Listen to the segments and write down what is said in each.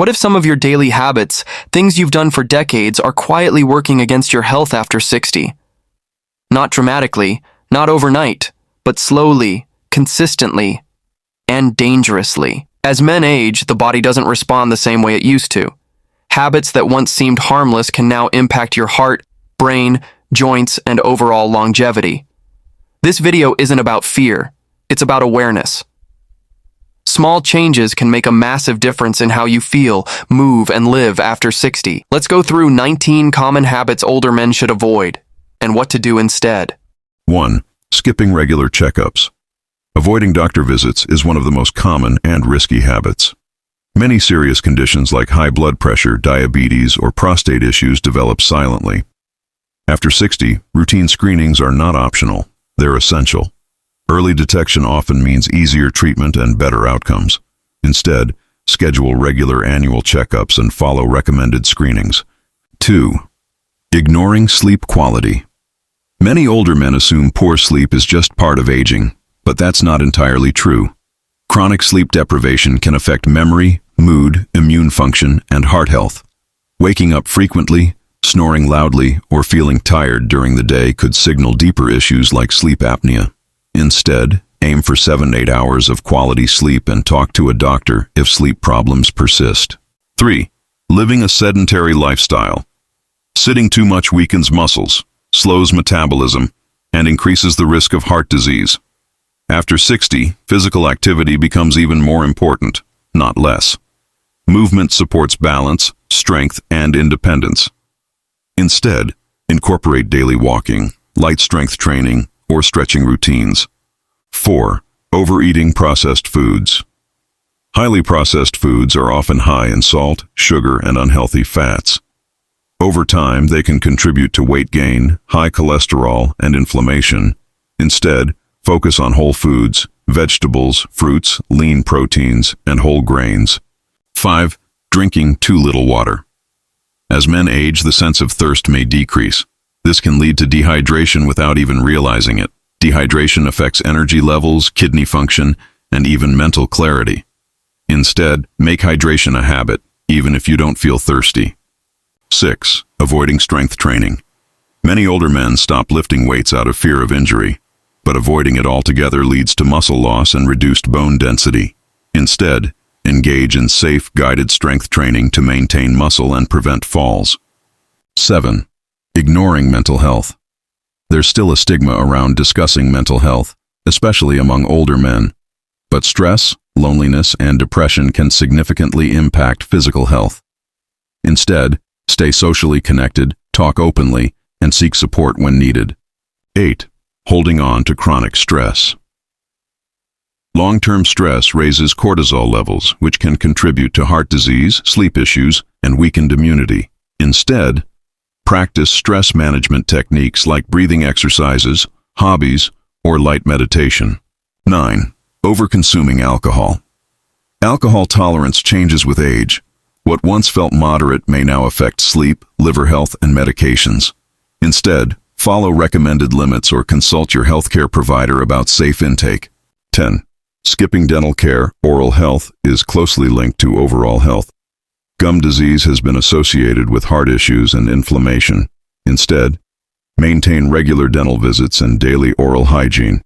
What if some of your daily habits, things you've done for decades, are quietly working against your health after 60? Not dramatically, not overnight, but slowly, consistently, and dangerously. As men age, the body doesn't respond the same way it used to. Habits that once seemed harmless can now impact your heart, brain, joints, and overall longevity. This video isn't about fear, it's about awareness. Small changes can make a massive difference in how you feel, move, and live after 60. Let's go through 19 common habits older men should avoid, and what to do instead. 1. Skipping regular checkups. Avoiding doctor visits is one of the most common and risky habits. Many serious conditions like high blood pressure, diabetes, or prostate issues develop silently. After 60, routine screenings are not optional, they're essential. Early detection often means easier treatment and better outcomes. Instead, schedule regular annual checkups and follow recommended screenings. 2. Ignoring sleep quality. Many older men assume poor sleep is just part of aging, but that's not entirely true. Chronic sleep deprivation can affect memory, mood, immune function, and heart health. Waking up frequently, snoring loudly, or feeling tired during the day could signal deeper issues like sleep apnea. Instead, aim for 7-8 hours of quality sleep and talk to a doctor if sleep problems persist. 3. Living a sedentary lifestyle. Sitting too much weakens muscles, slows metabolism, and increases the risk of heart disease. After 60, physical activity becomes even more important, not less. Movement supports balance, strength, and independence. Instead, incorporate daily walking, light strength training, or stretching routines. 4. Overeating processed foods. Highly processed foods are often high in salt, sugar, and unhealthy fats. Over time, they can contribute to weight gain, high cholesterol, and inflammation. Instead, focus on whole foods, vegetables, fruits, lean proteins, and whole grains. 5. Drinking too little water. As men age, the sense of thirst may decrease. This can lead to dehydration without even realizing it. Dehydration affects energy levels, kidney function, and even mental clarity. Instead, make hydration a habit, even if you don't feel thirsty. 6. Avoiding strength training. Many older men stop lifting weights out of fear of injury, but avoiding it altogether leads to muscle loss and reduced bone density. Instead, engage in safe, guided strength training to maintain muscle and prevent falls. 7. Ignoring mental health. There's still a stigma around discussing mental health, especially among older men. But stress, loneliness, and depression can significantly impact physical health. Instead, stay socially connected, talk openly, and seek support when needed. 8. Holding on to chronic stress. Long-term stress raises cortisol levels, which can contribute to heart disease, sleep issues, and weakened immunity. Instead, practice stress management techniques like breathing exercises, hobbies, or light meditation. 9. Overconsuming alcohol. Alcohol tolerance changes with age. What once felt moderate may now affect sleep, liver health, and medications. Instead, follow recommended limits or consult your healthcare provider about safe intake. 10. Skipping dental care. Oral health is closely linked to overall health. Gum disease has been associated with heart issues and inflammation. Instead, maintain regular dental visits and daily oral hygiene.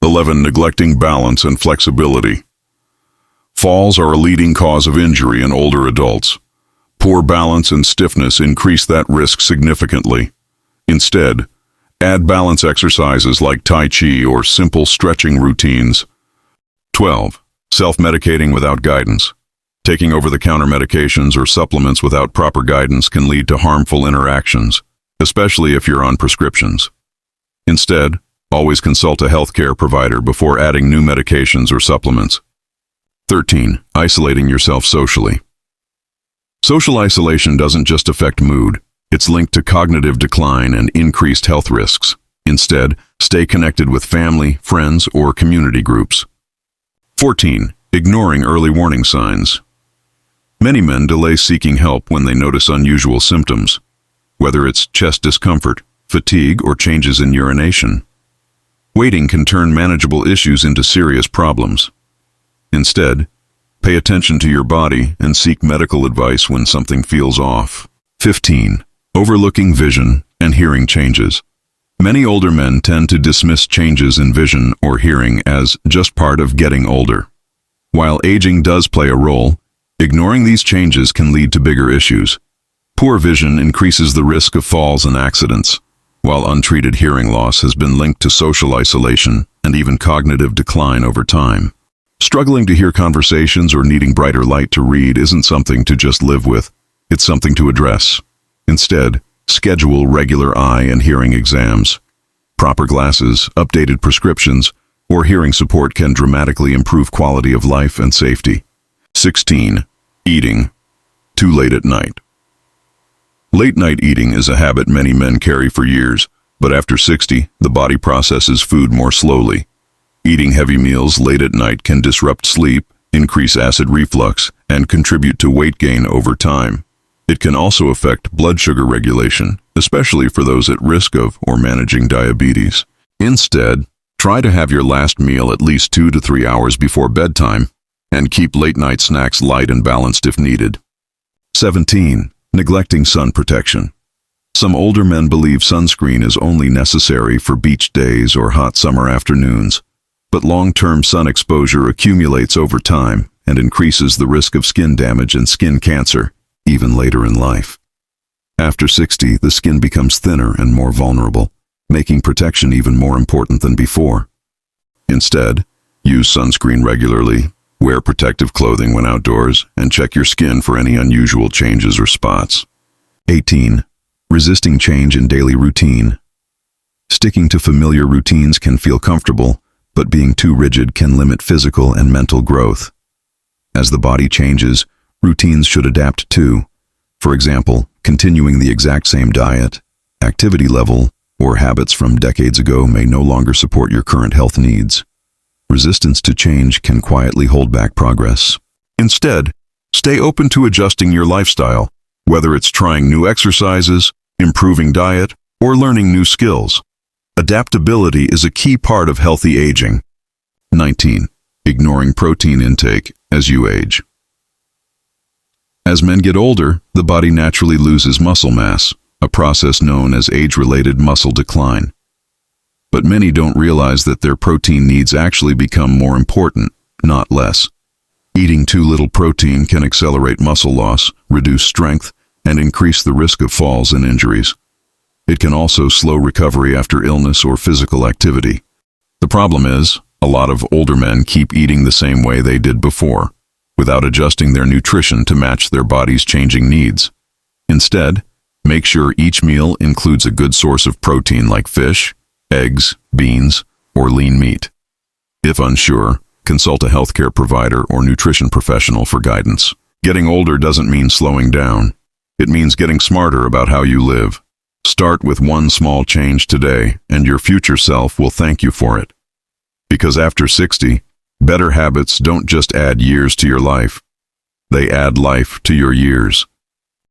11. Neglecting balance and flexibility. Falls are a leading cause of injury in older adults. Poor balance and stiffness increase that risk significantly. Instead, add balance exercises like Tai Chi or simple stretching routines. 12. Self-medicating without guidance. Taking over-the-counter medications or supplements without proper guidance can lead to harmful interactions, especially if you're on prescriptions. Instead, always consult a healthcare provider before adding new medications or supplements. 13. Isolating yourself socially. Social isolation doesn't just affect mood, it's linked to cognitive decline and increased health risks. Instead, stay connected with family, friends, or community groups. 14. Ignoring early warning signs. Many men delay seeking help when they notice unusual symptoms, whether it's chest discomfort, fatigue, or changes in urination. Waiting can turn manageable issues into serious problems. Instead, Pay attention to your body and seek medical advice when something feels off. 15. Overlooking vision and hearing changes. Many older men tend to dismiss changes in vision or hearing as just part of getting older. While aging does play a role, ignoring these changes can lead to bigger issues. Poor vision increases the risk of falls and accidents, while untreated hearing loss has been linked to social isolation and even cognitive decline over time. Struggling to hear conversations or needing brighter light to read isn't something to just live with, it's something to address. Instead, schedule regular eye and hearing exams. Proper glasses, updated prescriptions, or hearing support can dramatically improve quality of life and safety. 16. Eating too late at night. Late-night eating is a habit many men carry for years, but after 60, the body processes food more slowly. Eating heavy meals late at night can disrupt sleep, increase acid reflux, and contribute to weight gain over time. It can also affect blood sugar regulation, especially for those at risk of or managing diabetes. Instead, try to have your last meal at least 2 to 3 hours before bedtime, and keep late-night snacks light and balanced if needed. 17. Neglecting sun protection. Some older men believe sunscreen is only necessary for beach days or hot summer afternoons, but long-term sun exposure accumulates over time and increases the risk of skin damage and skin cancer, even later in life. After 60, the skin becomes thinner and more vulnerable, making protection even more important than before. Instead, use sunscreen regularly, wear protective clothing when outdoors, and check your skin for any unusual changes or spots. 18. Resisting change in daily routine. Sticking to familiar routines can feel comfortable, but being too rigid can limit physical and mental growth. As the body changes, routines should adapt too. For example, continuing the exact same diet, activity level, or habits from decades ago may no longer support your current health needs. Resistance to change can quietly hold back progress. Instead, stay open to adjusting your lifestyle, whether it's trying new exercises, improving diet, or learning new skills. Adaptability is a key part of healthy aging. 19. Ignoring protein intake as you age. As men get older, the body naturally loses muscle mass, a process known as age-related muscle decline. But many don't realize that their protein needs actually become more important, not less. Eating too little protein can accelerate muscle loss, reduce strength, and increase the risk of falls and injuries. It can also slow recovery after illness or physical activity. The problem is, a lot of older men keep eating the same way they did before, without adjusting their nutrition to match their body's changing needs. Instead, make sure each meal includes a good source of protein like fish, eggs, beans, or lean meat. If unsure, consult a healthcare provider or nutrition professional for guidance. Getting older doesn't mean slowing down. It means getting smarter about how you live. Start with one small change today, and your future self will thank you for it. Because after 60, better habits don't just add years to your life. They add life to your years.